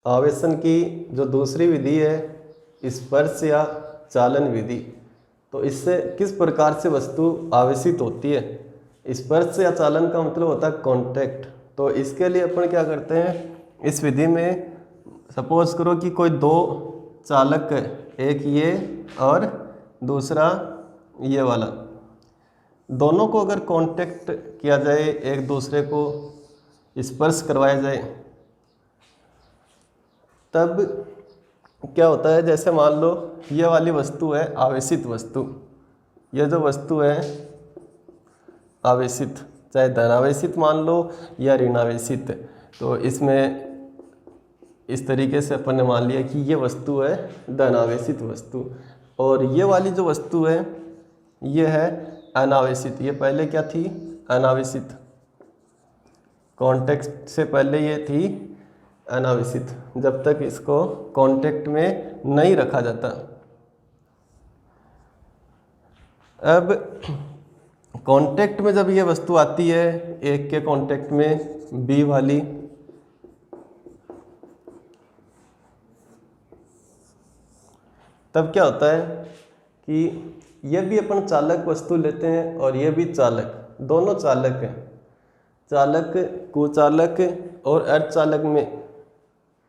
आवेशन की जो दूसरी विधि है स्पर्श या चालन विधि। तो इससे किस प्रकार से वस्तु आवेशित होती है। स्पर्श या चालन का मतलब होता है कांटेक्ट। तो इसके लिए अपन क्या करते हैं, इस विधि में सपोज करो कि कोई दो चालक है, एक ये और दूसरा ये वाला। दोनों को अगर कांटेक्ट किया जाए, एक दूसरे को स्पर्श करवाया जाए, तब क्या होता है, जैसे मान लो ये वाली वस्तु है आवेशित वस्तु। यह जो वस्तु है आवेशित, चाहे धनावेशित मान लो या ऋणावेशित। तो इसमें इस तरीके से अपन ने मान लिया कि ये वस्तु है धनावेशित वस्तु, और ये वाली जो वस्तु है ये है अनावेशित। ये पहले क्या थी, अनावेशित। कॉन्टेक्ट से पहले ये थी अनावेशित, जब तक इसको कांटेक्ट में नहीं रखा जाता। अब कांटेक्ट में जब ये वस्तु आती है, एक के कांटेक्ट में बी वाली, तब क्या होता है कि ये भी अपन चालक वस्तु लेते हैं और ये भी चालक, दोनों चालक हैं। चालक, कुचालक और अर्धचालक में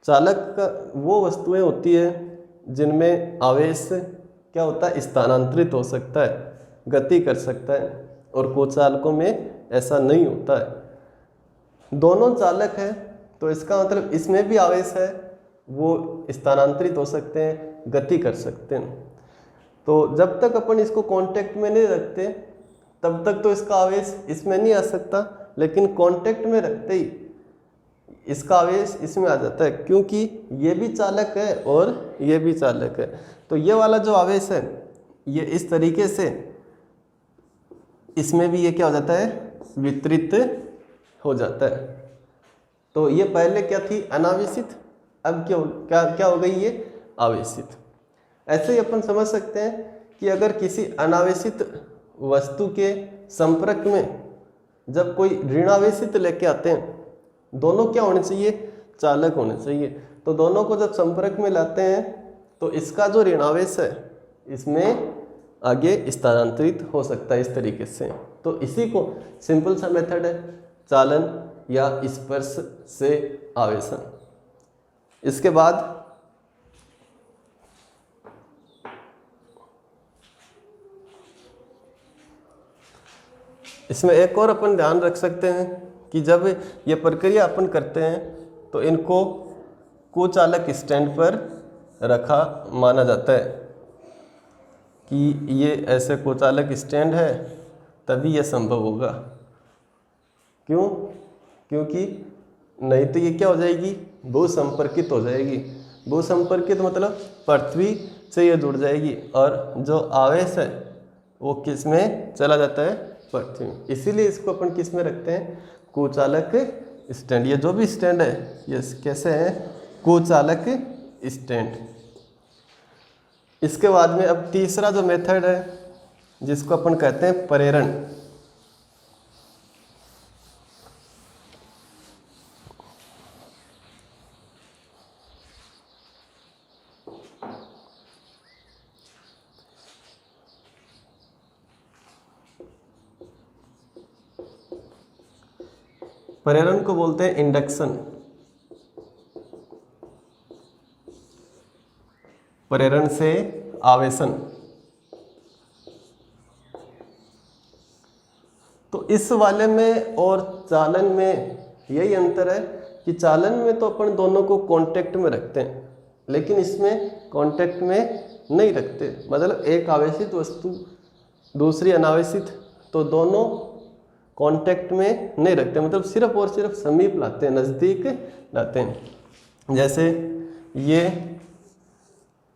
चालक का वो वस्तुएं होती है जिनमें आवेश क्या होता है, स्थानांतरित हो सकता है, गति कर सकता है, और कुचालकों में ऐसा नहीं होता है। दोनों चालक हैं तो इसका मतलब इसमें भी आवेश है, वो स्थानांतरित हो सकते हैं, गति कर सकते हैं। तो जब तक अपन इसको कांटेक्ट में नहीं रखते तब तक तो इसका आवेश इसमें नहीं आ सकता, लेकिन कांटेक्ट में रखते ही इसका आवेश इसमें आ जाता है, क्योंकि ये भी चालक है और ये भी चालक है। तो ये वाला जो आवेश है ये इस तरीके से इसमें भी ये क्या हो जाता है, वितरित हो जाता है। तो ये पहले क्या थी, अनावेशित, अब क्या हो गई, ये आवेशित। ऐसे ही अपन समझ सकते हैं कि अगर किसी अनावेशित वस्तु के संपर्क में जब कोई ऋणावेशित लेके आते हैं, दोनों क्या होने चाहिए, चालक होने चाहिए। तो दोनों को जब संपर्क में लाते हैं तो इसका जो ऋणावेश है इसमें आगे स्थानांतरित हो सकता है इस तरीके से। तो इसी को सिंपल सा मेथड है चालन या स्पर्श से आवेशन। इसके बाद इसमें एक और अपन ध्यान रख सकते हैं कि जब ये प्रक्रिया अपन करते हैं तो इनको कुचालक स्टैंड पर रखा माना जाता है कि ये ऐसे कुचालक स्टैंड है, तभी यह संभव होगा। क्यों? क्योंकि नहीं तो ये क्या हो जाएगी, भूसंपर्कित हो जाएगी। भूसंपर्कित मतलब पृथ्वी से ये जुड़ जाएगी, और जो आवेश है वो किस में चला जाता है, पृथ्वी में। इसीलिए इसको अपन किस में रखते हैं, कुचालक स्टैंड। ये जो भी स्टैंड है ये कैसे है, कुचालक स्टैंड। इसके बाद में अब तीसरा जो मेथड है जिसको अपन कहते हैं प्रेरण। प्रेरण को बोलते हैं इंडक्शन। प्रेरण से आवेशन। तो इस वाले में और चालन में यही अंतर है कि चालन में तो अपन दोनों को कांटेक्ट में रखते हैं, लेकिन इसमें कांटेक्ट में नहीं रखते। मतलब एक आवेशित वस्तु दूसरी अनावेशित, तो दोनों कांटेक्ट में नहीं रखते, मतलब सिर्फ और सिर्फ समीप लाते हैं, नज़दीक लाते हैं। जैसे ये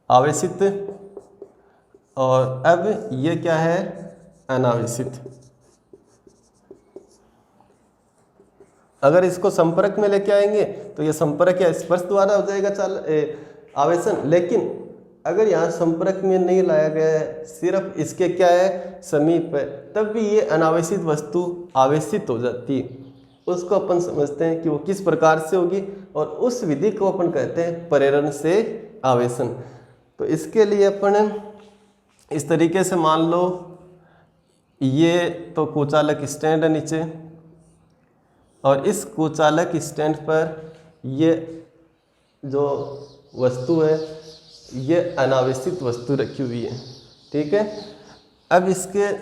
आवेशित और अब ये क्या है, अनावेशित। अगर इसको संपर्क में लेके आएंगे तो ये संपर्क या स्पर्श द्वारा हो जाएगा आवेशन, लेकिन अगर यहाँ संपर्क में नहीं लाया गया है, सिर्फ इसके क्या है, समीप है, तब भी ये अनावेशित वस्तु आवेशित हो जाती है। उसको अपन समझते हैं कि वो किस प्रकार से होगी, और उस विधि को अपन कहते हैं प्रेरण से आवेशन। तो इसके लिए अपन इस तरीके से मान लो, ये तो कुचालक स्टैंड है नीचे, और इस कुचालक स्टैंड पर ये जो वस्तु है ये अनावेशित वस्तु रखी हुई है, ठीक है। अब इसके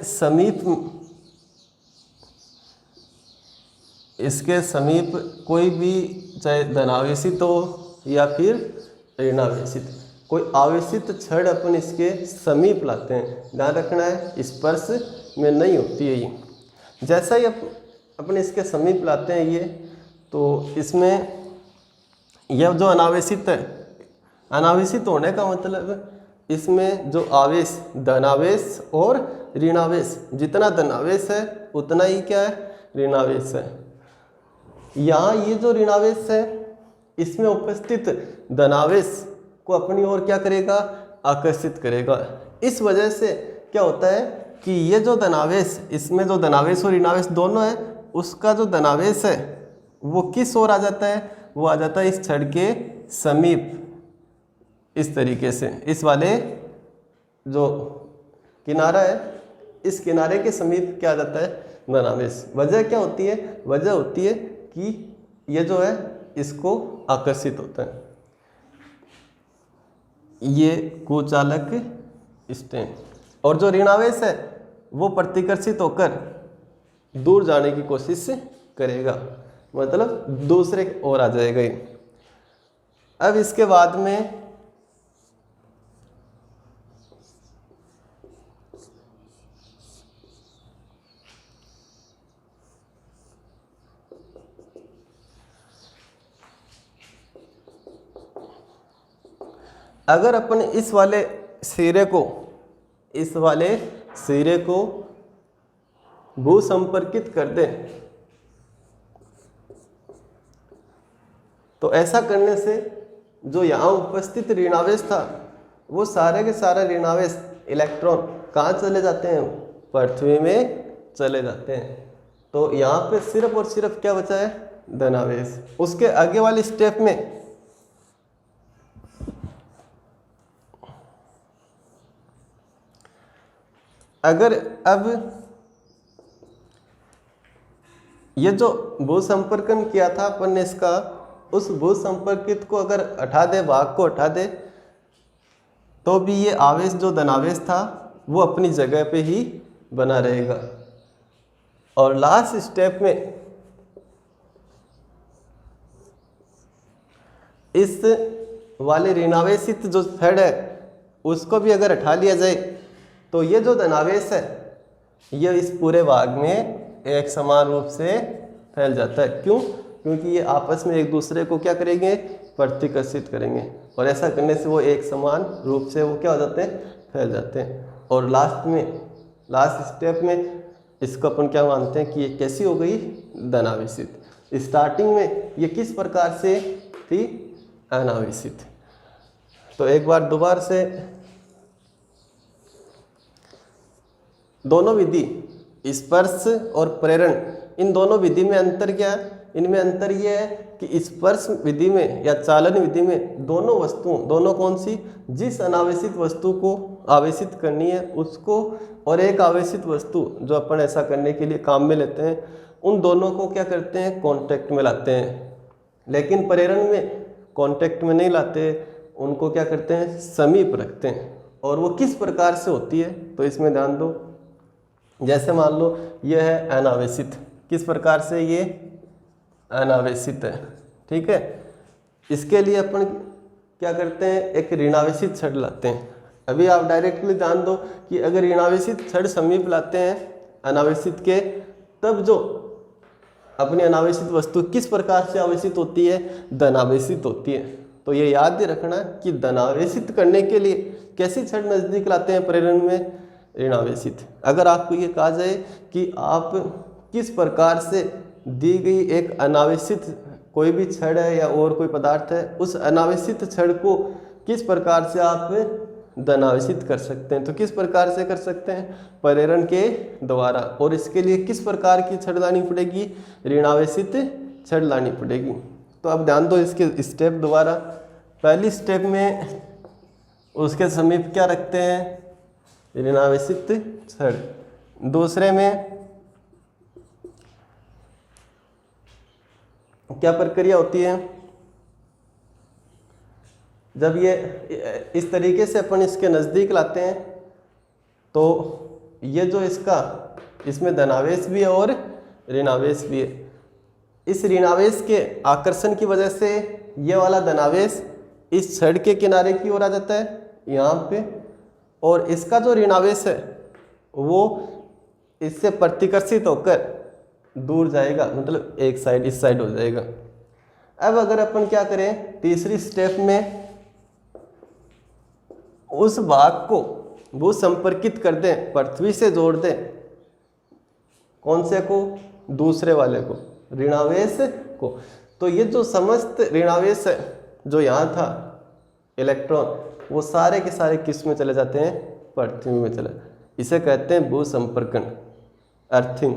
समीप कोई भी, चाहे धनावेशित हो या फिर ऋणावेशित, कोई आवेशित छड़ अपन इसके समीप लाते हैं। ध्यान रखना है स्पर्श में नहीं होती है ये। जैसा ही अपन इसके समीप लाते हैं ये, तो इसमें यह जो अनावेशित है, अनावेशित होने का मतलब इसमें जो आवेश, धनावेश और ऋणावेश, जितना धनावेश है उतना ही क्या है, ऋणावेश है। यहाँ ये जो ऋणावेश है इसमें उपस्थित धनावेश को अपनी ओर क्या करेगा, आकर्षित करेगा। इस वजह से क्या होता है कि ये जो धनावेश, इसमें जो धनावेश और ऋणावेश दोनों है, उसका जो धनावेश है वो किस ओर आ जाता है, वो आ जाता है इस छड़ के समीप, इस तरीके से। इस वाले जो किनारा है, इस किनारे के समीप क्या आ जाता है, धनावेश। वजह क्या होती है, वजह होती है कि ये जो है इसको आकर्षित होता है। ये कुचालक स्टैंड, और जो ऋणावेश है वो प्रतिकर्षित होकर दूर जाने की कोशिश करेगा, मतलब दूसरे ओर आ जाएगा ये। अब इसके बाद में अगर अपन इस वाले सिरे को भू संपर्कित कर दें, तो ऐसा करने से जो यहाँ उपस्थित ऋणावेश था वो सारे के सारे ऋणावेश इलेक्ट्रॉन कहाँ चले जाते हैं, पृथ्वी में चले जाते हैं। तो यहाँ पे सिर्फ और सिर्फ क्या बचा है, धनावेश। उसके आगे वाली स्टेप में अगर अब ये जो भू संपर्कन किया था अपन ने इसका, उस भू संपर्कित को अगर हटा दे, भाग को हटा दे, तो भी ये आवेश जो धनावेश था वो अपनी जगह पे ही बना रहेगा। और लास्ट स्टेप में इस वाले ऋणावेशित जो छड़ है उसको भी अगर हटा लिया जाए, तो ये जो धनावेश है ये इस पूरे भाग में एक समान रूप से फैल जाता है। क्यों? क्योंकि ये आपस में एक दूसरे को क्या करेंगे, प्रतिकर्षित करेंगे, और ऐसा करने से वो एक समान रूप से वो क्या हो जाते हैं, फैल जाते हैं। और लास्ट स्टेप में इसको अपन क्या मानते हैं कि ये कैसी हो गई, धनावेशित। स्टार्टिंग में ये किस प्रकार से थी, अनावेशित। तो एक बार दोबारा से दोनों विधि, स्पर्श और प्रेरण, इन दोनों विधि में अंतर क्या है? इनमें अंतर ये है कि स्पर्श विधि में या चालन विधि में दोनों कौन सी, जिस अनावेशित वस्तु को आवेशित करनी है उसको, और एक आवेशित वस्तु जो अपन ऐसा करने के लिए काम में लेते हैं, उन दोनों को क्या करते हैं, कांटेक्ट में लाते हैं। लेकिन प्रेरण में कांटेक्ट में नहीं लाते, उनको क्या करते हैं, समीप रखते हैं। और वो किस प्रकार से होती है, तो इसमें ध्यान दो। जैसे मान लो यह है अनावेशित, किस प्रकार से ये अनावेशित है, ठीक है। इसके लिए अपन क्या करते हैं, एक ऋणावेशित छड़ लाते हैं। अभी आप डायरेक्टली ध्यान दो कि अगर ऋणावेशित छड़ समीप लाते हैं अनावेशित के, तब जो अपनी अनावेशित वस्तु किस प्रकार से आवेशित होती है, धनावेशित होती है। तो ये याद रखना कि धनावेशित करने के लिए कैसी छड़ नजदीक लाते हैं प्रेरण में, ऋणावेशित। अगर आपको ये कहा जाए कि आप किस प्रकार से दी गई एक अनावेशित कोई भी छड़ है या और कोई पदार्थ है, उस अनावेशित छड़ को किस प्रकार से आप धनावेशित कर सकते हैं। तो किस प्रकार से कर सकते हैं? प्रेरण के द्वारा। और इसके लिए किस प्रकार की छड़ लानी पड़ेगी? ऋणावेशित छड़ लानी पड़ेगी। तो अब ध्यान दो इसके स्टेप दोबारा। पहली स्टेप में उसके समीप क्या रखते हैं? ऋणावेशित छड़। दूसरे में क्या प्रक्रिया होती है? जब ये इस तरीके से अपन इसके नज़दीक लाते हैं तो ये जो इसमें धनावेश भी है और ऋणावेश भी है। इस ऋणावेश के आकर्षण की वजह से ये वाला धनावेश इस छड़ के किनारे की ओर आ जाता है यहाँ पे, और इसका जो ऋणावेश है वो इससे प्रतिकर्षित होकर दूर जाएगा, मतलब एक साइड इस साइड हो जाएगा। अब अगर अपन क्या करें, तीसरी स्टेप में उस भाग को वो संपर्कित कर दें, पृथ्वी से जोड़ दें। कौन से को? दूसरे वाले को, ऋणावेश को। तो ये जो समस्त ऋणावेश है जो यहाँ था इलेक्ट्रॉन, वो सारे के सारे किस में चले जाते हैं? पृथ्वी में चले। इसे कहते हैं भूसंपर्कन, अर्थिंग।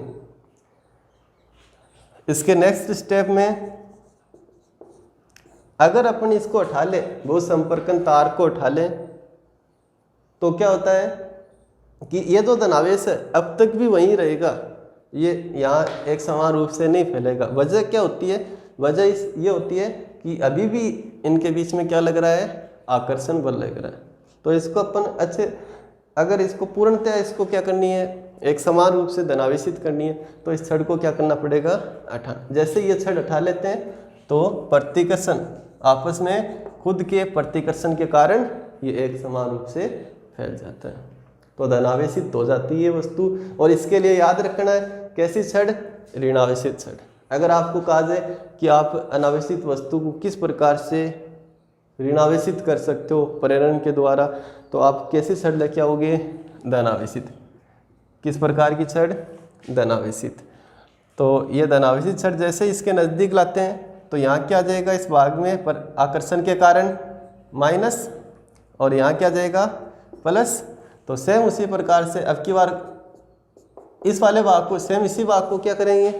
इसके नेक्स्ट स्टेप में अगर अपन इसको उठा लें, भूसंपर्कन तार को उठा लें, तो क्या होता है कि ये जो धनावेश है अब तक भी वहीं रहेगा, ये यहाँ एक समान रूप से नहीं फैलेगा। वजह क्या होती है? वजह ये होती है कि अभी भी इनके बीच में क्या लग रहा है? आकर्षण बल लग रहा है। तो इसको अपन अगर इसको पूर्णतः इसको क्या करनी है? एक समान रूप से धनावेशित करनी है, तो इस छड़ को क्या करना पड़ेगा? जैसे ये छड़ उठा लेते हैं तो प्रतिकर्षण, आपस में खुद के प्रतिकर्षण के कारण ये एक समान रूप से फैल जाता है, तो धनावेशित हो जाती है वस्तु। और इसके लिए याद रखना है कैसी छड़? ऋणावेशित छड़। अगर आपको कहा जाए कि आप अनावेशित वस्तु को किस प्रकार से ऋणावेशित कर सकते हो प्रेरण के द्वारा, तो आप कैसी छड़ लेके आओगे? धनावेशित। किस प्रकार की छड़? धनावेशित। तो ये धनावेशित छड़ जैसे इसके नज़दीक लाते हैं तो यहाँ क्या आ जाएगा? इस भाग में पर आकर्षण के कारण माइनस, और यहाँ क्या जाएगा? प्लस। तो सेम उसी प्रकार से अब की बार इस वाले भाग को, सेम इसी भाग को क्या करेंगे?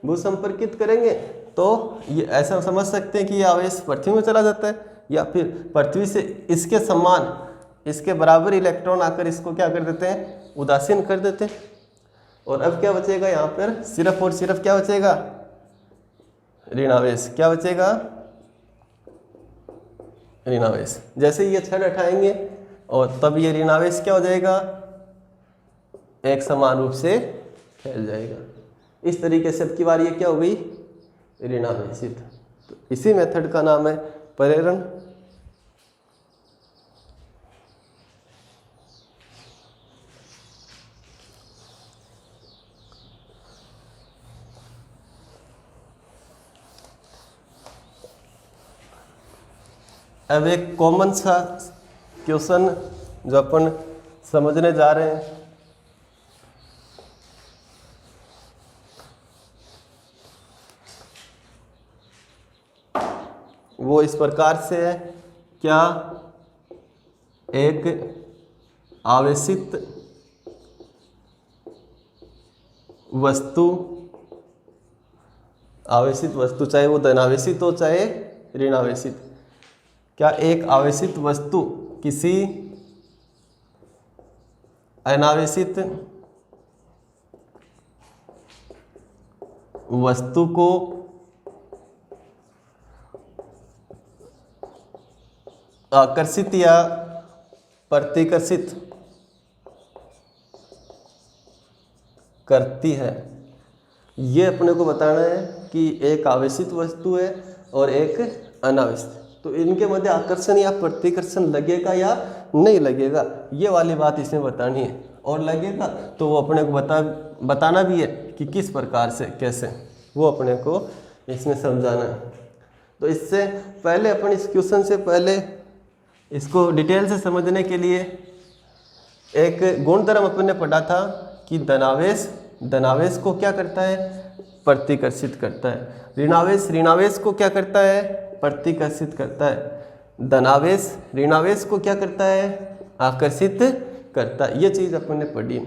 भूसंपर्कित करेंगे। तो ये ऐसा समझ सकते हैं कि ये आवेश पृथ्वी में चला जाता है, या फिर पृथ्वी से इसके समान, इसके बराबर इलेक्ट्रॉन आकर इसको क्या कर देते हैं? उदासीन कर देते हैं। और अब क्या बचेगा यहाँ पर? सिर्फ और सिर्फ क्या बचेगा? ऋणावेश। क्या बचेगा? ऋणावेश। जैसे ये छड़ हटाएंगे और तब ये ऋणावेश क्या हो जाएगा? एक समान रूप से फैल जाएगा। इस तरीके से अब की बार ये क्या हो गई? ऋणावेशित। तो इसी मेथड का नाम है प्रेरण। अब एक कॉमन सा क्वेश्चन जो अपन समझने जा रहे हैं, वो इस प्रकार से है। क्या एक आवेशित वस्तु चाहे वो धनावेशित हो चाहे ऋणावेशित, क्या एक आवेशित वस्तु किसी अनावेशित वस्तु को आकर्षित या प्रतिकर्षित करती है? ये अपने को बताना है कि एक आवेशित वस्तु है और एक अनावेशित, तो इनके मध्य आकर्षण या प्रतिकर्षण लगेगा या नहीं लगेगा, ये वाली बात इसमें बतानी है। और लगेगा तो वो अपने को बताना भी है कि किस प्रकार से, कैसे, वो अपने को इसमें समझाना है। तो इससे पहले अपन इस क्वेश्चन से पहले इसको डिटेल से समझने के लिए एक गुणधर्म अपन ने पढ़ा था कि धनावेश को क्या करता है? प्रतिकर्षित करता है। ऋणावेश को क्या करता है? प्रतिकर्षित करता है। धनावेश ऋणावेश को क्या करता है? आकर्षित करता है। ये चीज़ अपन ने पढ़ी,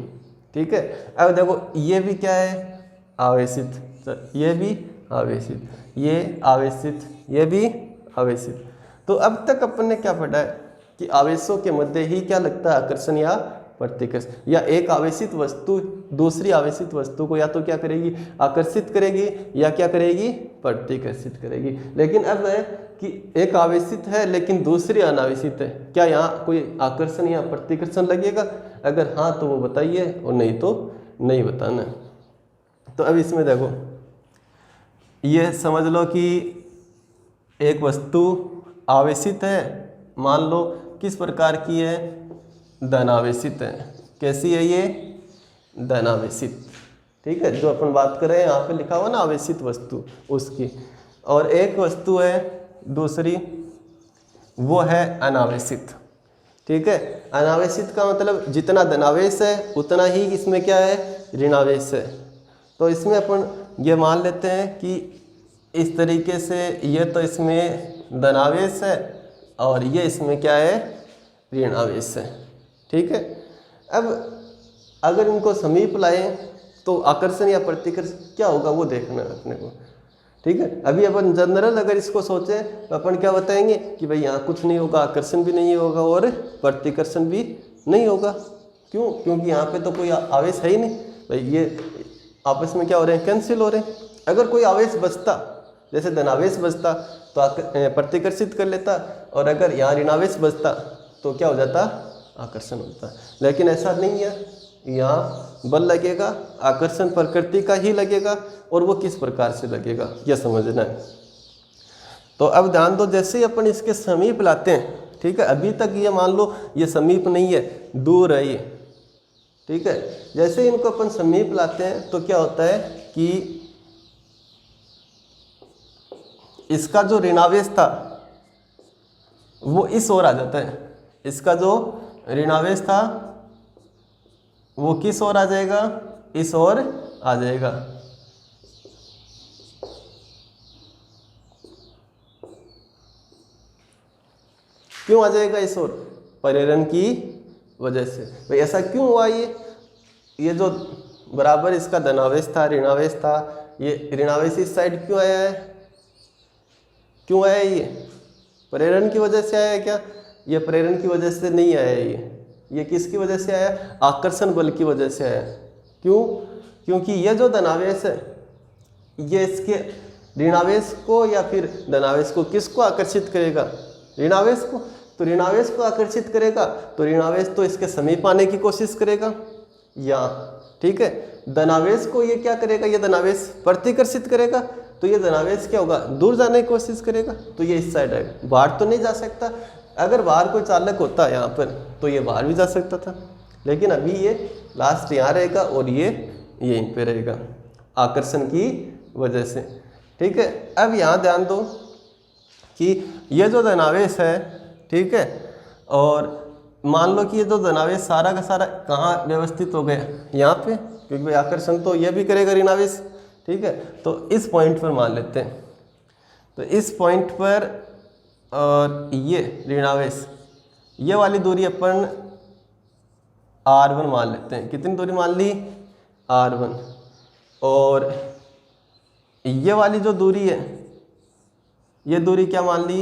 ठीक है। अब देखो ये भी क्या है, आवेशित, तो ये भी आवेशित, ये आवेशित, ये भी आवेशित। तो अब तक अपन ने क्या पढ़ा है कि आवेशों के मध्य ही क्या लगता है, आकर्षण या प्रतिकर्षण, या एक आवेशित वस्तु दूसरी आवेशित वस्तु को या तो क्या करेगी, आकर्षित करेगी, या क्या करेगी, प्रतिकर्षित करेगी। लेकिन अब है कि एक आवेशित है लेकिन दूसरी अनावेशित है, क्या यहाँ कोई आकर्षण या प्रतिकर्षण लगेगा? अगर हाँ तो वो बताइए, और नहीं तो नहीं बताना। तो अब इसमें देखो, ये समझ लो कि एक वस्तु आवेशित है, मान लो किस प्रकार की है, धनावेशित है। कैसी है ये, धनावेशित, ठीक है। जो अपन बात कर रहे हैं यहाँ पे लिखा हुआ ना आवेशित वस्तु, उसकी। और एक वस्तु है दूसरी, वो है अनावेशित, ठीक है। अनावेशित का मतलब जितना धनावेश है उतना ही इसमें क्या है, ऋणावेश है। तो इसमें अपन ये मान लेते हैं कि इस तरीके से ये तो इसमें धनावेश है और ये इसमें क्या है, ऋणावेश है, ठीक है। अब अगर इनको समीप लाएं तो आकर्षण या प्रतिकर्षण क्या होगा वो देखना है अपने को, ठीक है। अभी अपन जनरल अगर इसको सोचें तो अपन क्या बताएंगे कि भाई यहाँ कुछ नहीं होगा, आकर्षण भी नहीं होगा और प्रतिकर्षण भी नहीं होगा। क्यों? क्योंकि यहाँ पे तो कोई आवेश है ही नहीं भाई, ये आपस में क्या हो रहे हैं, कैंसिल हो रहे हैं। अगर कोई आवेश बचता, जैसे धनावेश बचता तो प्रतिकर्षित कर लेता, और अगर यहाँ ऋणावेश बचता तो क्या हो जाता, आकर्षण होता। लेकिन ऐसा नहीं है, यहाँ बल लगेगा, आकर्षण प्रकृति का ही लगेगा, और वो किस प्रकार से लगेगा यह समझना है। तो अब ध्यान दो, जैसे ही अपन इसके समीप लाते हैं, ठीक है, अभी तक ये मान लो ये समीप नहीं है, दूर है ये, ठीक है। जैसे इनको अपन समीप लाते हैं तो क्या होता है कि इसका जो ऋणावेश था वो इस ओर आ जाता है, इसका जो ऋणावेश था वो किस ओर आ जाएगा, इस ओर आ जाएगा। क्यों आ जाएगा इस ओर? प्रेरण की वजह से। भाई ऐसा क्यों हुआ? ये जो बराबर इसका धनावेश था, ऋणावेश था, ये ऋणावेश इस साइड क्यों आया है? क्यों आया ये? प्रेरण की वजह से आया है क्या? ये प्रेरण की वजह से नहीं आया ये किसकी वजह से आया? आकर्षण बल की वजह से आया। क्यों? क्योंकि ये जो धनावेश है ये इसके ऋणावेश को या फिर धनावेश को किसको आकर्षित करेगा? ऋणावेश को। तो ऋणावेश को आकर्षित करेगा तो ऋणावेश तो इसके समीप आने की कोशिश करेगा, या ठीक है। धनावेश को ये क्या करेगा? ये धनावेश प्रतिकर्षित करेगा, तो ये धनावेश क्या होगा? दूर जाने की कोशिश करेगा, तो ये इस साइड आएगा। बाहर तो नहीं जा सकता। अगर बाहर कोई चालक होता यहाँ पर तो ये बाहर भी जा सकता था, लेकिन अभी ये लास्ट यहाँ रहेगा और ये यहीं पे रहेगा, आकर्षण की वजह से, ठीक है। अब यहाँ ध्यान दो कि ये जो धनावेश है, ठीक है, और मान लो कि ये जो धनावेश सारा का सारा कहाँ व्यवस्थित हो गया? यहाँ पे, क्योंकि भाई आकर्षण तो ये भी करेगा ऋणावेश, ठीक है। तो इस पॉइंट पर मान लेते हैं, तो इस पॉइंट पर और ये ऋणावेश, ये वाली दूरी अपन r1 मान लेते हैं। कितनी दूरी मान ली? r1। और ये वाली जो दूरी है, ये दूरी क्या मान ली?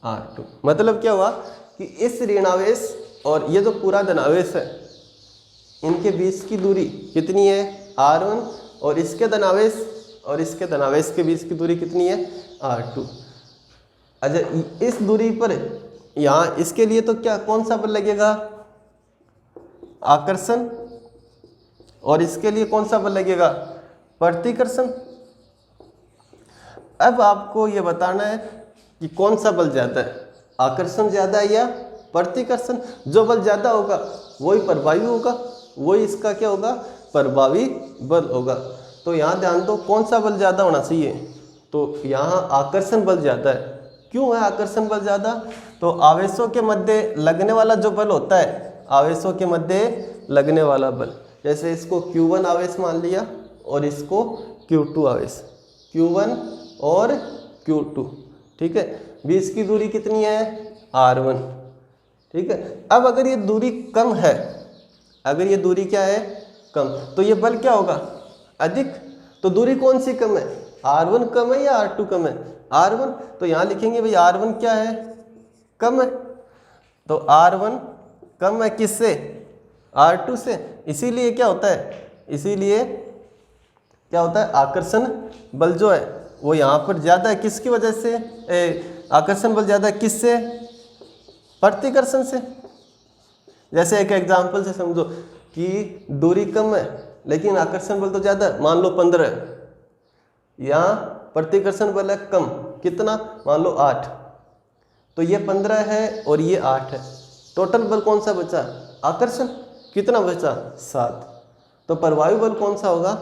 r2। मतलब क्या हुआ कि इस ऋणावेश और ये जो पूरा धनावेश है, इनके बीच की दूरी कितनी है? r1। और इसके धनावेश और इसके धनावेश के बीच की दूरी कितनी है? r2। अच्छा, इस दूरी पर यहाँ इसके लिए तो क्या, कौन सा बल लगेगा? आकर्षण। और इसके लिए कौन सा बल लगेगा? प्रतिकर्षण। अब आपको ये बताना है कि कौन सा बल ज़्यादा है, आकर्षण ज़्यादा है या प्रतिकर्षण? जो बल ज़्यादा होगा वही प्रभावी होगा, वही इसका क्या होगा? प्रभावी बल होगा। तो यहाँ ध्यान दो, कौन सा बल ज़्यादा होना चाहिए? तो यहाँ आकर्षण बल ज़्यादा है। क्यों है आकर्षण बल ज़्यादा? तो आवेशों के मध्य लगने वाला जो बल होता है, आवेशों के मध्य लगने वाला बल, जैसे इसको Q1 आवेश मान लिया और इसको Q2 आवेश, Q1 और Q2, ठीक है। बीच की दूरी कितनी है? R1, ठीक है। अब अगर ये दूरी कम है, अगर ये दूरी क्या है, कम, तो ये बल क्या होगा, अधिक। तो दूरी कौन सी कम है, R1 कम है या R2 कम है, R1। तो यहाँ लिखेंगे भाई R1 क्या है, कम है। तो R1 कम है किससे, R2 से। इसीलिए क्या होता है, इसीलिए क्या होता है, आकर्षण बल जो है वो यहाँ पर ज़्यादा है, किसकी वजह से, आकर्षण बल ज़्यादा है किससे, प्रतिकर्षण से। जैसे एक एग्जांपल से समझो कि दूरी कम है लेकिन आकर्षण बल तो ज़्यादा है, मान लो 15 है, यहाँ प्रतिकर्षण बल है कम, कितना, मान लो 8। तो ये 15 है और ये 8 है, टोटल बल कौन सा बचा, आकर्षण, कितना बचा, 7। तो परवायु बल कौन सा होगा,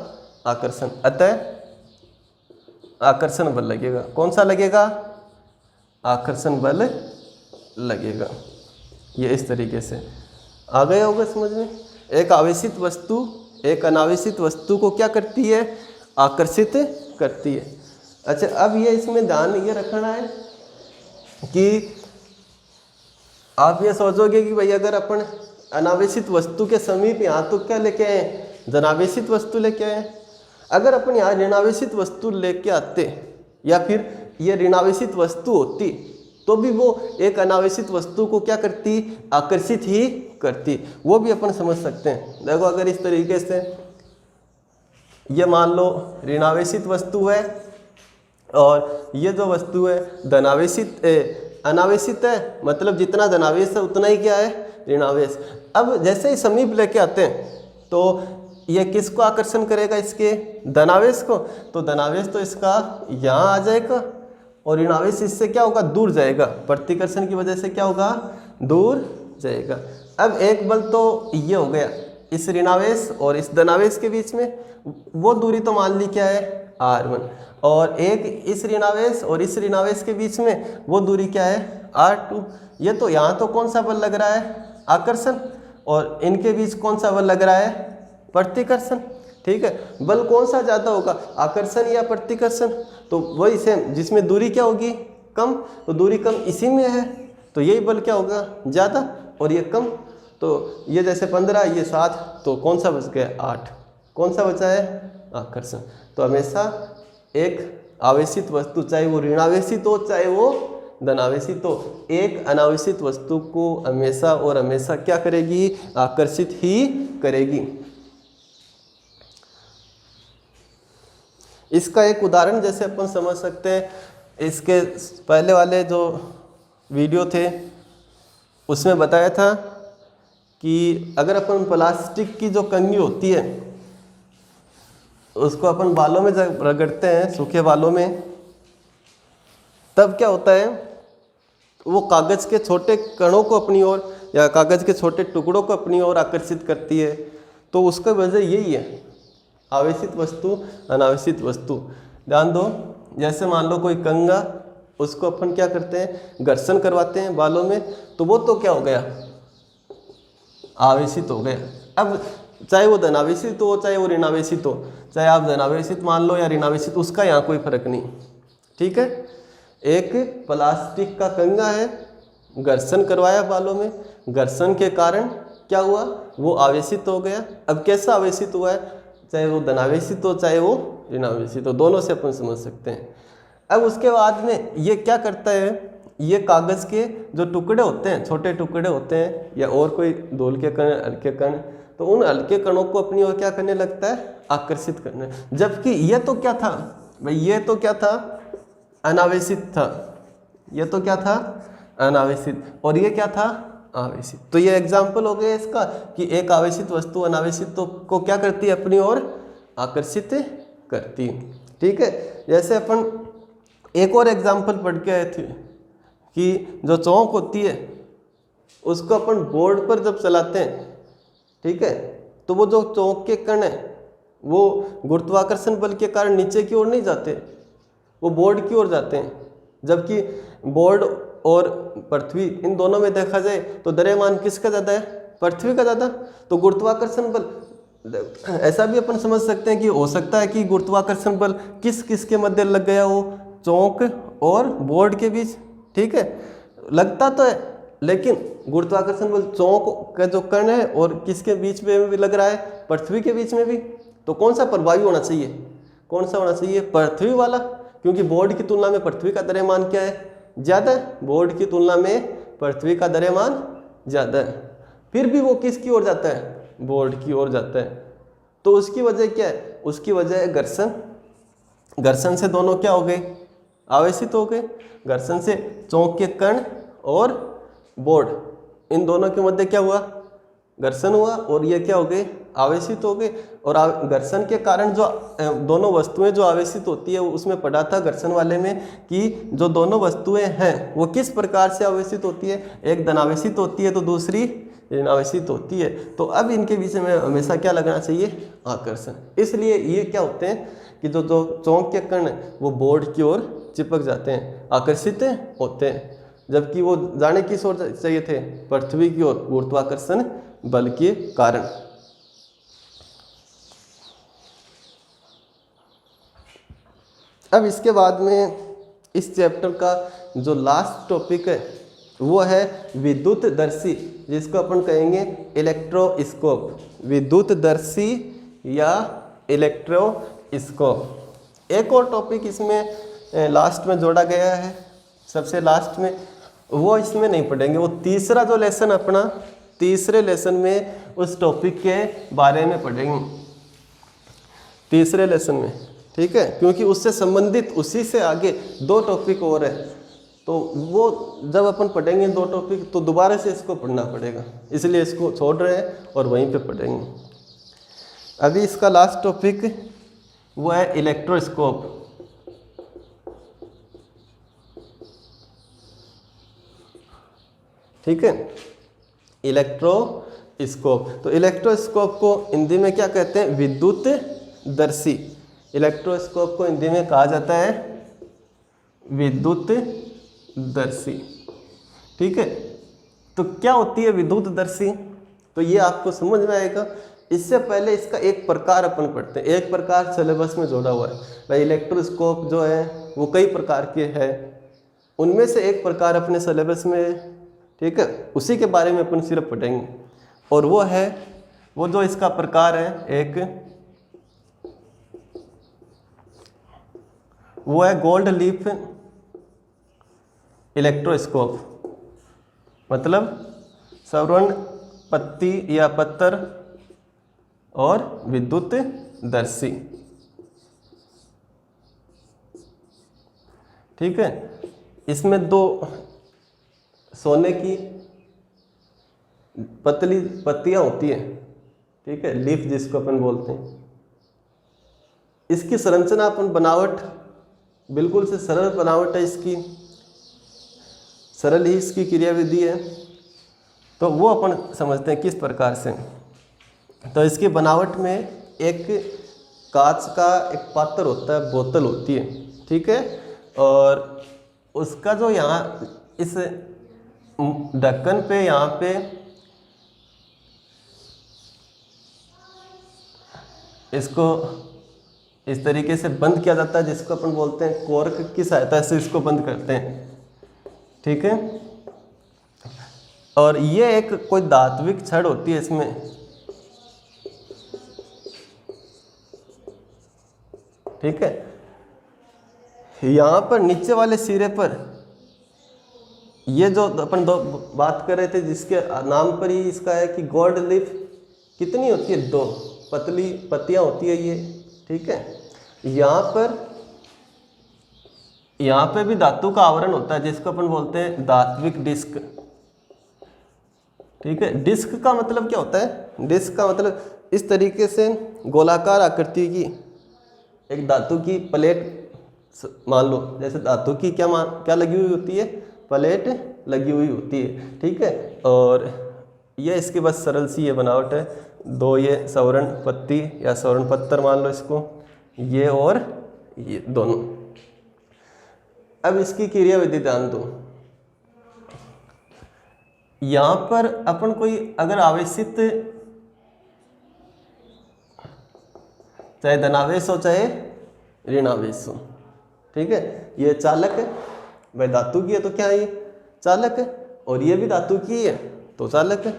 आकर्षण। अतः आकर्षण बल लगेगा, कौन सा लगेगा, आकर्षण बल लगेगा। ये इस तरीके से आ गया होगा समझ में। एक आवेशित वस्तु एक अनावेशित वस्तु को क्या करती है, आकर्षित करती है। अच्छा, अब ये इसमें ध्यान ये रखना है कि आप ये सोचोगे कि भाई अगर अपन अनावेशित वस्तु के समीप यहाँ तो क्या लेके आए, धनावेशित वस्तु लेके आए। अगर अपन यहाँ ऋणावेशित वस्तु लेके आते या फिर ये ऋणावेशित वस्तु होती तो भी वो एक अनावेशित वस्तु को क्या करती, आकर्षित ही करती। वो भी अपन समझ सकते हैं। देखो अगर इस तरीके से ये मान लो ऋणावेशित वस्तु है और ये जो वस्तु है धनावेशित अनावेशित है, मतलब जितना धनावेश है उतना ही क्या है, ऋणावेश। अब जैसे ही समीप लेके आते हैं तो ये किसको आकर्षण करेगा, इसके धनावेश को। तो धनावेश तो इसका यहाँ आ जाएगा और ऋणावेश इससे क्या होगा, दूर जाएगा, प्रतिकर्षण की वजह से क्या होगा, दूर जाएगा। अब एक बल तो ये हो गया इस ऋणावेश और इस धनावेश के बीच में, वो दूरी तो मान ली क्या है, R1। और एक इस ऋणावेश और इस ऋणावेश के बीच में वो दूरी क्या है, R2। ये तो यहाँ तो कौन सा बल लग रहा है, आकर्षण, और इनके बीच कौन सा बल लग रहा है, प्रतिकर्षण। ठीक है, बल कौन सा ज़्यादा होगा, आकर्षण या प्रतिकर्षण। तो वही सेम, जिसमें दूरी क्या होगी, कम, तो दूरी कम इसी में है तो यही बल क्या होगा, ज़्यादा, और ये कम। तो ये जैसे 15, ये 7, तो कौन सा बच गया, 8। कौन सा बचा है, आकर्षण। तो हमेशा एक आवेशित वस्तु, चाहे वो ऋणावेशित हो चाहे वो धनावेशित हो, एक अनावेशित वस्तु को हमेशा और हमेशा क्या करेगी, आकर्षित ही करेगी। इसका एक उदाहरण जैसे अपन समझ सकते हैं, इसके पहले वाले जो वीडियो थे उसमें बताया था कि अगर अपन प्लास्टिक की जो कंघी होती है उसको अपन बालों में जब रगड़ते हैं, सूखे बालों में, तब क्या होता है, वो कागज़ के छोटे कणों को अपनी ओर या कागज़ के छोटे टुकड़ों को अपनी ओर आकर्षित करती है। तो उसका वजह यही है, आवेशित वस्तु अनावेशित वस्तु। ध्यान दो, जैसे मान लो कोई कंघा, उसको अपन क्या करते हैं, घर्षण करवाते हैं बालों में, तो वो तो क्या हो गया, आवेशित हो गया। अब चाहे वो धनावेशित हो चाहे वो ऋणावेशित हो, चाहे आप धनावेशित मान लो या ऋणावेशित, उसका यहाँ कोई फर्क नहीं। ठीक है, एक प्लास्टिक का कंघा है, घर्षण करवाया बालों में, घर्षण के कारण क्या हुआ, वो आवेशित हो गया। अब कैसा आवेशित हुआ है, चाहे वो धनावेशित हो चाहे वो ऋणावेशित हो, दोनों से अपन समझ सकते हैं। अब उसके बाद में ये क्या करता है, ये कागज़ के जो टुकड़े होते हैं, छोटे टुकड़े होते हैं या और कोई धूल के कण, हल्के कण, तो उन हल्के कणों को अपनी ओर क्या करने लगता है, आकर्षित करने। जबकि ये तो क्या था भाई, ये तो क्या था, अनावेशित था। ये तो क्या था, अनावेशित, और ये क्या था, आवेशित। तो ये एग्जाम्पल हो गया इसका कि एक आवेशित वस्तु अनावेशित को क्या करती है, अपनी ओर आकर्षित करती है। ठीक है, जैसे अपन एक और एग्जाम्पल पढ़ के आए थे कि जो चौक होती है उसको अपन बोर्ड पर जब चलाते हैं, ठीक है, तो वो जो चौक के कण है वो गुरुत्वाकर्षण बल के कारण नीचे की ओर नहीं जाते, वो बोर्ड की ओर जाते हैं। जबकि बोर्ड और पृथ्वी, इन दोनों में देखा जाए तो द्रव्यमान किसका ज़्यादा है, पृथ्वी का ज़्यादा। तो गुरुत्वाकर्षण बल, ऐसा भी अपन समझ सकते हैं कि हो सकता है कि गुरुत्वाकर्षण बल किस किस के मध्य लग गया हो, चौक और बोर्ड के बीच। ठीक है, लगता तो है लेकिन गुरुत्वाकर्षण बल चौंक का जो कण है और किसके बीच में भी लग रहा है, पृथ्वी के बीच में भी। तो कौन सा प्रभावी होना चाहिए, कौन सा होना चाहिए, पृथ्वी वाला, क्योंकि बोर्ड की तुलना में पृथ्वी का द्रव्यमान क्या है, ज़्यादा है। बोर्ड की तुलना में पृथ्वी का द्रव्यमान ज़्यादा है, फिर भी वो किसकी ओर जाता है, बोर्ड की ओर जाता है। तो उसकी वजह क्या है, उसकी वजह है घर्षण। घर्षण से दोनों क्या हो गए, आवेशित हो गए। घर्षण से चौंक के कण और बोर्ड, इन दोनों के मध्य क्या हुआ, घर्षण हुआ, और ये क्या हो गए, आवेशित हो गए। और घर्षण के कारण जो दोनों वस्तुएं जो आवेशित होती है, उसमें पढ़ा था घर्षण वाले में कि जो दोनों वस्तुएं हैं वो किस प्रकार से आवेशित होती है, एक धनावेशित होती है तो दूसरी ऋणावेशित होती है। तो अब इनके बीच में हमेशा क्या लगना चाहिए, आकर्षण। इसलिए ये क्या होते हैं कि जो चौंक के कण वो बोर्ड की ओर चिपक जाते हैं, आकर्षित होते हैं, जबकि वो जाने किस ओर चाहिए थे, पृथ्वी की ओर, गुरुत्वाकर्षण बल के कारण। अब इसके बाद में इस चैप्टर का जो लास्ट टॉपिक है वो है विद्युतदर्शी, जिसको अपन कहेंगे इलेक्ट्रोस्कोप। विद्युतदर्शी या इलेक्ट्रोस्कोप। एक और टॉपिक इसमें लास्ट में जोड़ा गया है, सबसे लास्ट में, वो इसमें नहीं पढ़ेंगे। वो तीसरा जो लेसन अपना, तीसरे लेसन में उस टॉपिक के बारे में पढ़ेंगे, तीसरे लेसन में, ठीक है। क्योंकि उससे संबंधित उसी से आगे दो टॉपिक और है, तो वो जब अपन पढ़ेंगे दो टॉपिक तो दोबारा से इसको पढ़ना पड़ेगा, इसलिए इसको छोड़ रहे हैं और वहीं पे पढ़ेंगे। अभी इसका लास्ट टॉपिक वो है इलेक्ट्रोस्कोप। ठीक है, इलेक्ट्रोस्कोप। तो इलेक्ट्रोस्कोप को हिंदी में क्या कहते हैं, विद्युतदर्शी। इलेक्ट्रोस्कोप को हिंदी में कहा जाता है विद्युतदर्शी। ठीक है, तो क्या होती है विद्युतदर्शी, तो ये आपको समझ में आएगा। इससे पहले इसका एक प्रकार अपन पढ़ते हैं, एक प्रकार सिलेबस में जोड़ा हुआ है भाई। इलेक्ट्रोस्कोप जो है वो कई प्रकार के हैं, उनमें से एक प्रकार अपने सिलेबस में, ठीक है, उसी के बारे में अपन सिर्फ पढ़ेंगे। और वो है, वो जो इसका प्रकार है एक, वो है गोल्ड लीफ इलेक्ट्रोस्कोप, मतलब स्वर्ण पत्ती या पत्थर और विद्युतदर्शी। ठीक है, इसमें दो सोने की पतली पत्तियां होती है, ठीक है, लीफ जिसको अपन बोलते हैं। इसकी संरचना अपन बनावट बिल्कुल से सरल बनावट है इसकी, सरल ही इसकी क्रियाविधि है। तो वो अपन समझते हैं किस प्रकार से। तो इसकी बनावट में एक कांच का एक पात्र होता है, बोतल होती है, ठीक है, और उसका जो यहाँ इस ढक्कन पे, यहाँ पे इसको इस तरीके से बंद किया जाता है, जिसको अपन बोलते हैं कॉर्क की सहायता से इसको बंद करते हैं। ठीक है, और ये एक कोई धात्विक छड़ होती है इसमें, ठीक है। यहाँ पर नीचे वाले सिरे पर ये जो अपन दो बात कर रहे थे, जिसके नाम पर ही इसका है कि गोल्ड लीफ कितनी होती है, दो पतली पत्तियां होती है ये, ठीक है। यहाँ पे भी धातु का आवरण होता है, जिसको अपन बोलते हैं धात्विक डिस्क। ठीक है, डिस्क का मतलब क्या होता है, डिस्क का मतलब इस तरीके से गोलाकार आकृति की एक धातु की प्लेट मान लो, जैसे धातु की क्या लगी हुई होती है, प्लेट लगी हुई होती है, ठीक है। और ये इसकी बस सरल सी ये बनावट है, दो ये स्वर्ण पत्ती या स्वर्ण पत्थर मान लो इसको, ये और ये दोनों। अब इसकी क्रियाविधि ध्यान दो, यहाँ पर अपन कोई अगर आवेशित, चाहे धनावेश हो चाहे ऋणावेश हो, ठीक है, ये चालक है भाई, धातु की है तो क्या है ये चालक है। और ये भी धातु की है तो चालक है।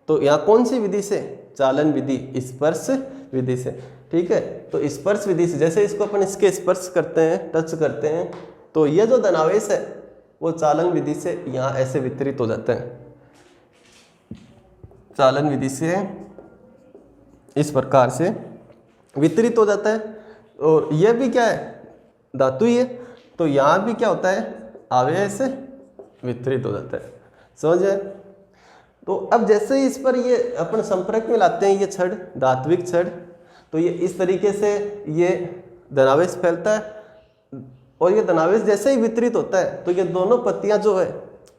तो यहाँ कौन सी विधि से? चालन विधि, स्पर्श विधि से। ठीक है, तो स्पर्श विधि से जैसे इसको अपन इसके स्पर्श करते हैं, टच करते हैं, तो ये जो धनावेश है वो चालन विधि से यहाँ ऐसे वितरित हो जाते हैं, चालन विधि से इस प्रकार से वितरित हो जाता है। और यह भी क्या है? धातु ही है, तो यहाँ भी क्या होता है? आवेश से वितरित हो जाता है। समझ आए? तो अब जैसे ही इस पर ये अपन संपर्क में लाते हैं ये छड़, धात्विक छड़, तो ये इस तरीके से ये धनावेश फैलता है और ये धनावेश जैसे ही वितरित होता है तो ये दोनों पत्तियां जो है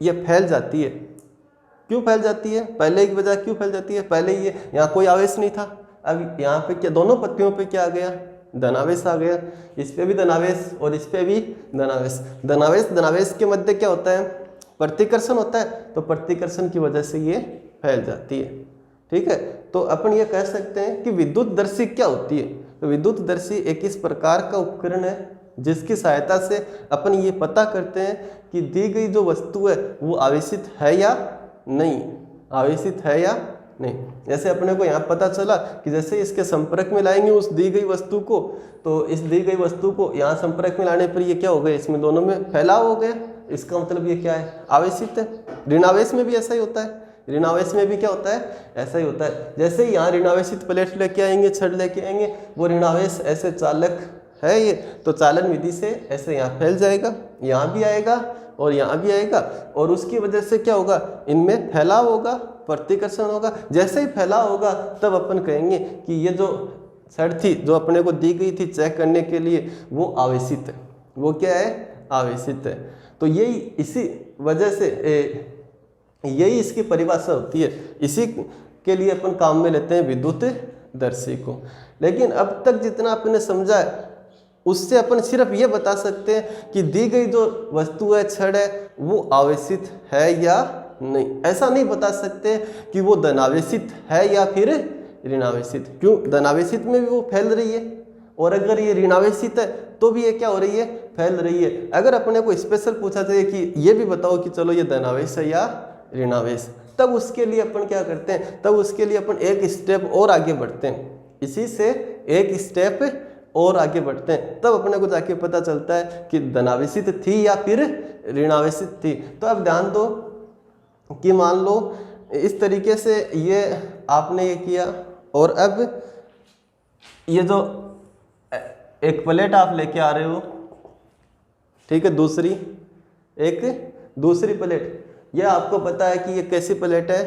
ये फैल जाती है। क्यों फैल जाती है? पहले की बजाय क्यों फैल जाती है? पहले ये यहाँ कोई आवेश नहीं था, अब यहाँ पे क्या दोनों पत्तियों पे क्या आ गया? धनावेश आ गया। इस पे भी धनावेश और इस पे भी धनावेश। धनावेश के मध्य क्या होता है? प्रतिकर्षण होता है, तो प्रतिकर्षण की वजह से ये फैल जाती है। ठीक है, तो अपन ये कह सकते हैं कि विद्युतदर्शी क्या होती है? तो विद्युतदर्शी एक इस प्रकार का उपकरण है जिसकी सहायता से अपन ये पता करते हैं कि दी गई जो वस्तु है वो आवेशित है या नहीं, आवेशित है या नहीं। जैसे अपने को यहाँ पता चला कि जैसे इसके संपर्क में लाएंगे उस दी गई वस्तु को, तो इस दी गई वस्तु को यहाँ संपर्क में लाने पर ये क्या हो गया? इसमें दोनों में फैलाव हो गया। इसका मतलब ये क्या है? आवेशित है। ऋणावेश में भी ऐसा ही होता है, ऋणावेश में भी क्या होता है? ऐसा ही होता है। जैसे ही यहाँ ऋणावेशित प्लेट लेके आएंगे, छड़ लेके आएंगे, वो ऋणावेश ऐसे चालक है ये, तो चालन विधि से ऐसे यहाँ फैल जाएगा, यहाँ भी आएगा और यहाँ भी आएगा, और उसकी वजह से क्या होगा? इनमें फैलाव होगा, प्रतिकर्षण होगा। जैसे ही फैलाव होगा तब अपन कहेंगे कि ये जो छड़ थी जो अपने को दी गई थी चेक करने के लिए वो आवेशित है। वो क्या है? आवेशित है। तो यही इसी वजह से यही इसकी परिभाषा होती है। इसी के लिए अपन काम में लेते हैं विद्युतदर्शी को। लेकिन अब तक जितना अपने समझा है उससे अपन सिर्फ ये बता सकते हैं कि दी गई जो वस्तु है, छड़ है, वो आवेशित है या नहीं। ऐसा नहीं बता सकते कि वो धनावेशित है या फिर ऋणावेशित। क्यों? धनावेशित में भी वो फैल रही है, और अगर ये ऋणावेशित है तो भी ये क्या हो रही है? फैल रही है। अगर अपने को स्पेशल पूछा जाए कि ये भी बताओ कि चलो ये धनावेश है या ऋणावेश, तब उसके लिए अपन क्या करते हैं? तब उसके लिए अपन एक स्टेप और आगे बढ़ते हैं, इसी से एक स्टेप और आगे बढ़ते हैं, तब अपने को जाके पता चलता है कि धनावेशित थी या फिर ऋणावेशित थी। तो अब ध्यान दो कि मान लो इस तरीके से ये आपने ये किया, और अब ये जो एक प्लेट आप लेके आ रहे हो, ठीक है, दूसरी प्लेट, यह आपको पता है कि ये कैसी प्लेट है?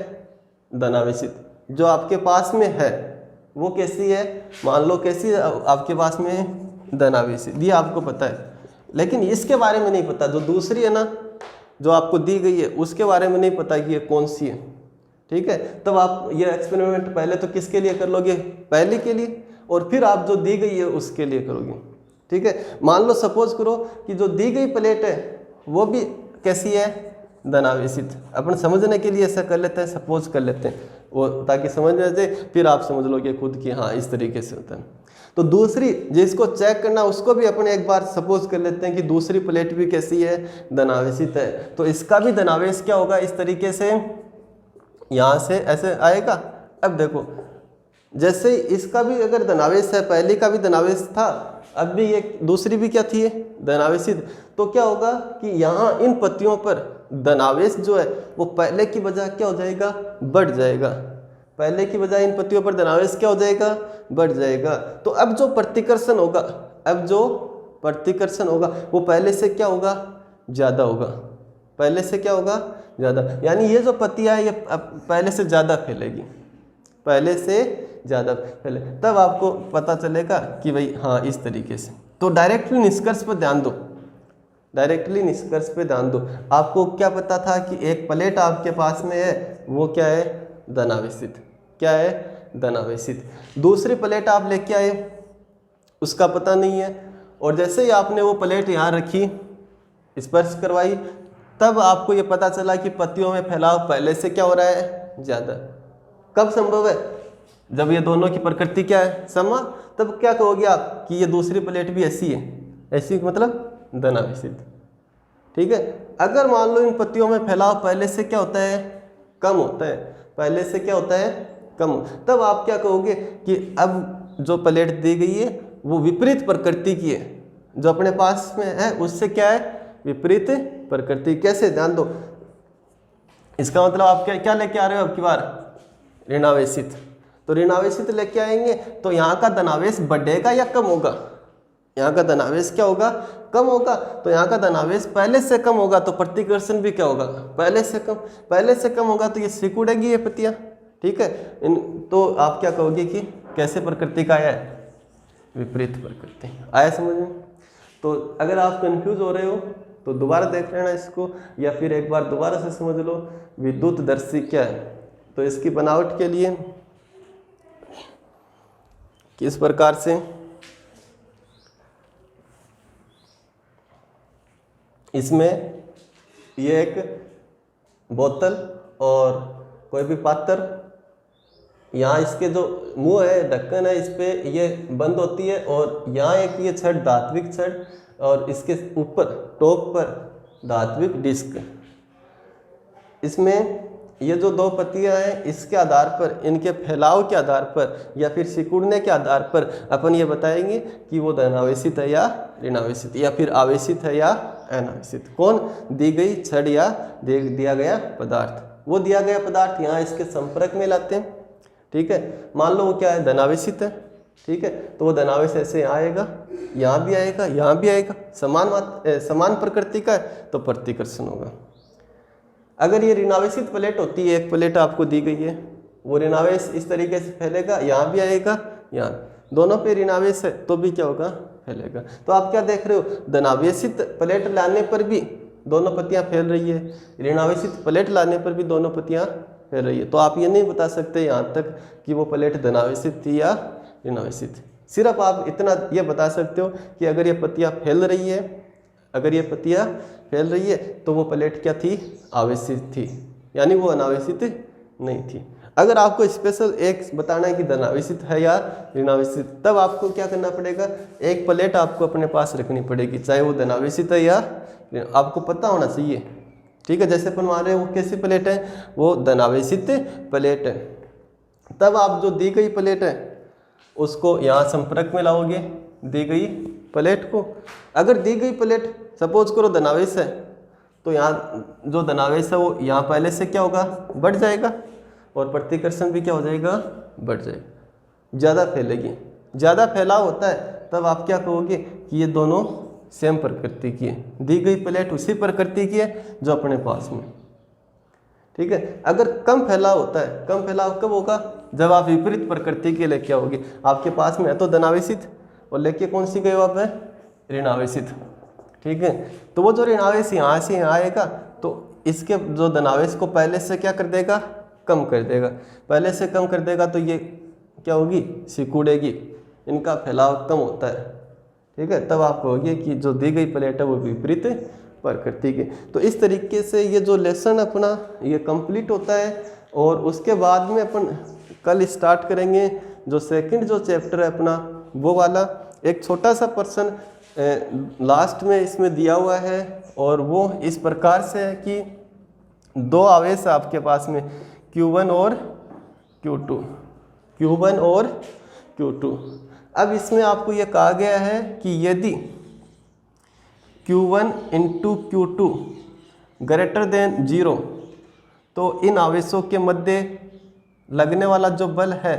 धनावेशित। जो आपके पास में है वो कैसी है? मान लो कैसी आपके पास में? धनावेशित। ये आपको पता है, लेकिन इसके बारे में नहीं पता। जो दूसरी है ना, जो आपको दी गई है, उसके बारे में नहीं पता कि ये कौन सी है। ठीक है, तब आप ये एक्सपेरिमेंट पहले तो किसके लिए कर लोगे? पहले के लिए, और फिर आप जो दी गई है उसके लिए करोगे। ठीक है, मान लो सपोज करो कि जो दी गई प्लेट है वो भी कैसी है? धनावेशित। अपन समझने के लिए ऐसा कर लेते हैं, सपोज कर लेते हैं वो, ताकि समझ में आ जाए, फिर आप समझ लोगे खुद कि हाँ इस तरीके से होता है। तो दूसरी जिसको चेक करना उसको भी अपन एक बार सपोज कर लेते हैं कि दूसरी प्लेट भी कैसी है? धनावेशित है। तो इसका भी धनावेश क्या होगा? इस तरीके से यहाँ से ऐसे आएगा। अब देखो, जैसे इसका भी अगर धनावेश है, पहले का भी धनावेश था, अब भी ये दूसरी भी क्या थी? धनावेशित। तो क्या होगा कि यहाँ इन पत्तियों पर धनावेश जो है वो पहले की बजाय क्या हो जाएगा? बढ़ जाएगा। पहले की बजाय इन पत्तियों पर धनावेश क्या हो जाएगा? बढ़ जाएगा। तो अब जो प्रतिकर्षण होगा, वो पहले से क्या होगा? ज़्यादा होगा। पहले से क्या होगा? ज़्यादा। यानी ये जो पत्तियाँ है ये पहले से ज़्यादा फैलेगी, पहले से ज़्यादा फैले, तब आपको पता चलेगा कि भाई हाँ इस तरीके से। तो डायरेक्टली निष्कर्ष पर ध्यान दो। आपको क्या पता था कि एक प्लेट आपके पास में है, वो क्या है? धनावेशित। क्या है? धनावेशित। दूसरी प्लेट आप लेके आए, उसका पता नहीं है, और जैसे ही आपने वो प्लेट यहाँ रखी, स्पर्श करवाई, तब आपको ये पता चला कि पत्तियों में फैलाव पहले से क्या हो रहा है? ज़्यादा। कब संभव है? जब ये दोनों की प्रकृति क्या है? समान। तब क्या कहोगे आप कि ये दूसरी प्लेट भी ऐसी है, ऐसी मतलब धनावेशित। ठीक है। अगर मान लो इन पत्तियों में फैलाव पहले से क्या होता है, कम होता है, पहले से क्या होता है, कम, तब आप क्या कहोगे कि अब जो प्लेट दी गई है वो विपरीत प्रकृति की है, जो अपने पास में है उससे क्या है, विपरीत प्रकृति। कैसे, ध्यान दो, इसका मतलब आप क्या क्या लेके आ रहे हो अब की बार, ऋणावेशित। तो ऋणावेशित लेके आएंगे तो यहाँ का धनावेश बढ़ेगा या कम होगा, यहाँ का धनावेश क्या होगा, कम होगा। तो यहाँ का धनावेश पहले से कम होगा तो प्रतिकर्षण भी क्या होगा, पहले से कम, पहले से कम होगा तो ये सिकुड़ेगी ये पत्तियाँ, ठीक है। तो आप क्या कहोगे कि कैसे प्रकृति का आया है, विपरीत प्रकृति। आया समझ में? तो अगर आप कंफ्यूज हो रहे हो तो दोबारा देख लेना इसको, या फिर एक बार दोबारा से समझ लो विद्युत दर्शी क्या है। तो इसकी बनावट के लिए किस प्रकार से, इसमें ये एक बोतल और कोई भी पात्र, यहाँ इसके जो मुंह है, ढक्कन है, इस पे ये बंद होती है, और यहाँ एक ये छड़, धात्विक छड़, और इसके ऊपर टॉप पर धात्विक डिस्क। इसमें ये जो दो पत्तियां हैं, इसके आधार पर, इनके फैलाव के आधार पर या फिर सिकुड़ने के आधार पर अपन ये बताएंगे कि वो धनावेशित है या ऋणावेशित, या फिर आवेशित है या अनावेशित। कौन, दी गई छड़ या दिया गया पदार्थ। वो दिया गया पदार्थ यहाँ इसके संपर्क में लाते हैं, ठीक है। मान लो वो क्या है, धनावेशित है, ठीक है। तो वो धनावेश ऐसे यहाँ आएगा, यहाँ भी आएगा, यहाँ भी आएगा, समान प्रकृति का है तो प्रतिकर्षण होगा। अगर ये ऋणावेशित प्लेट होती है, एक प्लेट आपको दी गई है, वो ऋणावेश इस तरीके से फैलेगा, यहाँ भी आएगा, यहाँ दोनों पे ऋणावेश है तो भी क्या होगा, फैलेगा। तो आप क्या देख रहे हो, धनावेशित प्लेट लाने पर भी दोनों पत्तियाँ फैल रही है, ऋणावेशित प्लेट लाने पर भी दोनों पत्तियाँ फैल रही है। तो आप ये नहीं बता सकते यहाँ तक कि वो प्लेट धनावेशित थी या ऋणावेशित। सिर्फ आप इतना ये बता सकते हो कि अगर ये पत्तियाँ फैल रही है, अगर ये पत्तियाँ फैल रही है तो वो प्लेट क्या थी, आवेशित थी, यानी वो अनावेशित नहीं थी। अगर आपको स्पेशल एक बताना है कि धनावेशित है या ऋणावेशित, तब आपको क्या करना पड़ेगा, एक प्लेट आपको अपने पास रखनी पड़ेगी, चाहे वो धनावेशित है या आपको पता होना चाहिए, ठीक है। जैसे अपन मान रहे हैं वो कैसी प्लेट है, वो धनावेशित प्लेट है। तब आप जो दी गई प्लेट है उसको यहाँ संपर्क में लाओगे, दी गई प्लेट को। अगर दी गई प्लेट सपोज करो धनावेश है, तो यहाँ जो धनावेश है वो यहाँ पहले से क्या होगा, बढ़ जाएगा, और प्रतिकर्षण भी क्या हो जाएगा, बढ़ जाएगा, ज़्यादा फैलेगी। ज़्यादा फैलाव होता है तब आप क्या कहोगे कि ये दोनों सेम प्रकृति की है, दी गई प्लेट उसी प्रकृति की है जो अपने पास में, ठीक है। अगर कम फैलाव होता है, कम फैलाव कब होगा, जब आप विपरीत प्रकृति के लेके आओगे। आपके पास में है तो धनावेशित, और लेके कौन सी गए आप है, ऋणावेशित, ठीक है। तो वो जो ऋणावेश यहाँ से यहाँ आएगा तो इसके जो धनावेश को पहले से क्या कर देगा, कम कर देगा, पहले से कम कर देगा, तो ये क्या होगी, सिकुड़ेगी, इनका फैलाव कम होता है, ठीक है। तब आप कहोगे कि जो दी गई प्लेट है वो विपरीत प्रकृति की। तो इस तरीके से ये जो लेसन अपना ये कंप्लीट होता है, और उसके बाद में अपन कल स्टार्ट करेंगे जो सेकंड जो चैप्टर है अपना, वो वाला। एक छोटा सा पर्सन लास्ट में इसमें दिया हुआ है, और वो इस प्रकार से है कि दो आवेश आपके पास में Q1 और Q2, Q1 और Q2। अब इसमें आपको ये कहा गया है कि यदि Q1 into Q2 greater than 0, तो इन आवेशों के मध्य लगने वाला जो बल है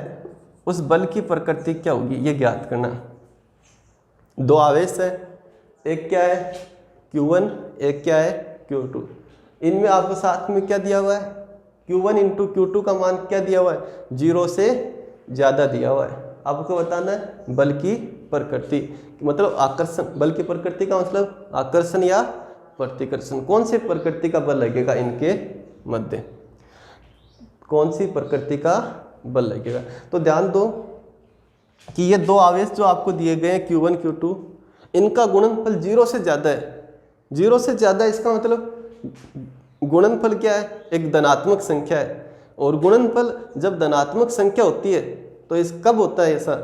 उस बल की प्रकृति क्या होगी, ये ज्ञात करना। दो आवेश है, एक क्या है Q1, एक क्या है Q2। इनमें आपको साथ में क्या दिया हुआ है, Q1 इंटू Q2 का मान क्या दिया हुआ है, 0 से ज़्यादा दिया हुआ है। आपको बताना है बल की प्रकृति, मतलब आकर्षण, बल की प्रकृति का मतलब आकर्षण या प्रतिकर्षण, कौन सी प्रकृति का बल लगेगा इनके मध्य, कौन सी प्रकृति का बल लगेगा। तो ध्यान दो कि ये दो आवेश जो आपको दिए गए हैं Q1 Q2, इनका गुणनफल 0 से ज़्यादा है। 0 से ज़्यादा इसका मतलब गुणनफल क्या है, एक धनात्मक संख्या है, और गुणनफल जब धनात्मक संख्या होती है तो इस कब होता है ऐसा,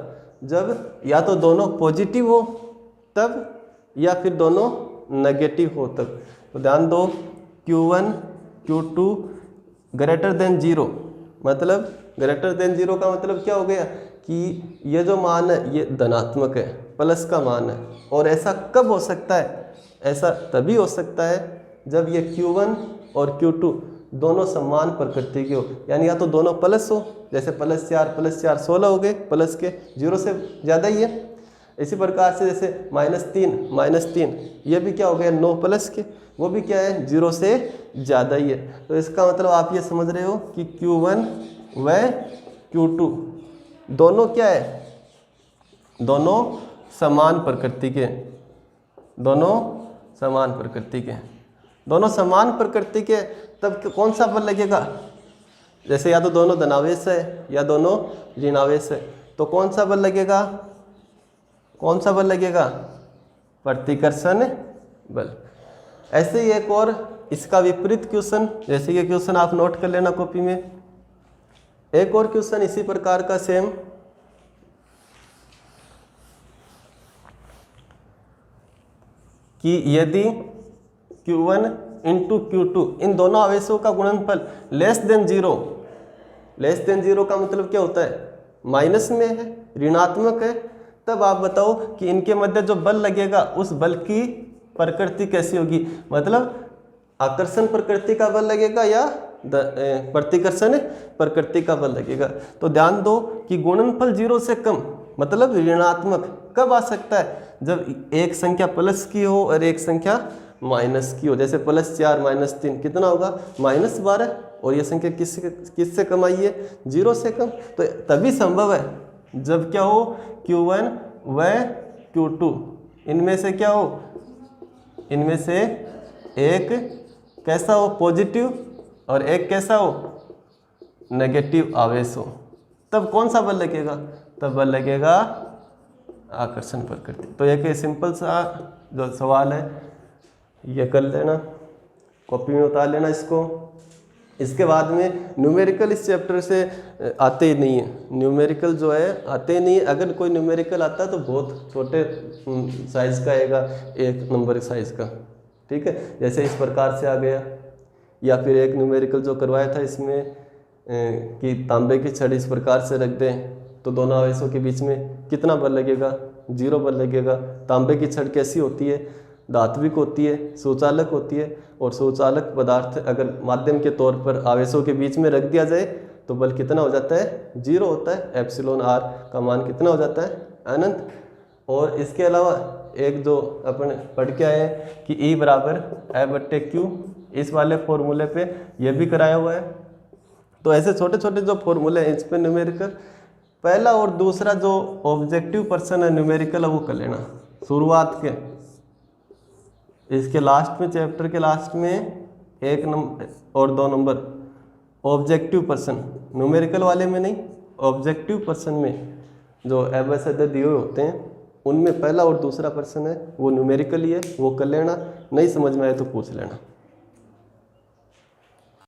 जब या तो दोनों पॉजिटिव हो तब, या फिर दोनों नेगेटिव हो तब। तो ध्यान दो Q1 Q2 ग्रेटर देन 0, मतलब ग्रेटर देन 0 का मतलब क्या हो गया कि ये जो मान है ये धनात्मक है, प्लस का मान है। और ऐसा कब हो सकता है? ऐसा तभी हो सकता है जब ये Q1 और Q2 दोनों समान प्रकृति के हो, यानी या तो दोनों प्लस हो, जैसे +4 + 4 16 हो गए, प्लस के 0 से ज़्यादा ही है। इसी प्रकार से जैसे -3 ये भी क्या हो गया 9 प्लस के, वो भी क्या है 0 से ज़्यादा ही है। तो इसका मतलब आप ये समझ रहे हो कि Q1 व Q2 दोनों क्या है, दोनों समान प्रकृति के, दोनों समान प्रकृति के, दोनों समान प्रकृति के। तब कौन सा बल लगेगा? जैसे या तो दोनों धनावेश है या दोनों ऋणावेश है, तो कौन सा बल लगेगा? कौन सा बल लगेगा? प्रतिकर्षण बल। ऐसे ही एक और इसका विपरीत क्वेश्चन, जैसे ये क्वेश्चन आप नोट कर लेना कॉपी में। एक और क्वेश्चन इसी प्रकार का सेम, कि यदि Q1 × Q2 इन दोनों आवेशों का गुणनफल लेस देन 0 का मतलब क्या होता है? माइनस में है, ऋणात्मक है। तब आप बताओ कि इनके मध्य जो बल लगेगा उस बल की प्रकृति कैसी होगी, मतलब आकर्षण प्रकृति का बल लगेगा या प्रतिकर्षण प्रकृति का बल लगेगा। तो ध्यान दो कि गुणनफल 0 से कम मतलब ऋणात्मक कब आ सकता है? जब एक संख्या प्लस की हो और एक संख्या माइनस की हो। जैसे +4 - 3 कितना होगा? -12। और ये संख्या किससे कम आई है? 0 से कम। तो तभी संभव है जब क्या हो Q1 व Q2 इनमें से क्या हो, इनमें से एक कैसा हो पॉजिटिव और एक कैसा हो नेगेटिव आवेश हो। तब कौन सा बल लगेगा? तब बल लगेगा आकर्षण प्रकृति। तो एक सिंपल सा जो सवाल है ये कर लेना, कॉपी में उतार लेना इसको। इसके बाद में न्यूमेरिकल इस चैप्टर से आते ही नहीं है, न्यूमेरिकल जो है आते ही नहीं है। अगर कोई न्यूमेरिकल आता है तो बहुत छोटे साइज़ का आएगा, 1 नंबर साइज़ का, ठीक है। जैसे इस प्रकार से आ गया, या फिर एक न्यूमेरिकल जो करवाया था इसमें कि तांबे की छड़ इस प्रकार से रख दें तो दोनों आवेशों के बीच में कितना बल लगेगा? 0 बल लगेगा। तांबे की छड़ कैसी होती है? धात्विक होती है, सुचालक होती है। और सुचालक पदार्थ अगर माध्यम के तौर पर आवेशों के बीच में रख दिया जाए तो बल कितना हो जाता है? 0 होता है। ε r का मान कितना हो जाता है? अनंत। और इसके अलावा एक जो अपन पढ़ के आए हैं कि E = F/Q, इस वाले फॉर्मूले पे ये भी कराया हुआ है। तो ऐसे छोटे छोटे जो फॉर्मूले हैं इस पे न्यूमेरिकल, पहला और दूसरा जो ऑब्जेक्टिव पर्सन है न्यूमेरिकल वो कर लेना शुरुआत के। इसके लास्ट में, चैप्टर के लास्ट में 1 नंबर और 2 नंबर ऑब्जेक्टिव पर्सन, न्यूमेरिकल वाले में नहीं, ऑब्जेक्टिव पर्सन में जो एबेसिडर दिए हुए होते हैं उनमें पहला और दूसरा पर्सन है वो न्यूमेरिकल ही है, वो कर लेना। नहीं समझ में आए तो पूछ लेना।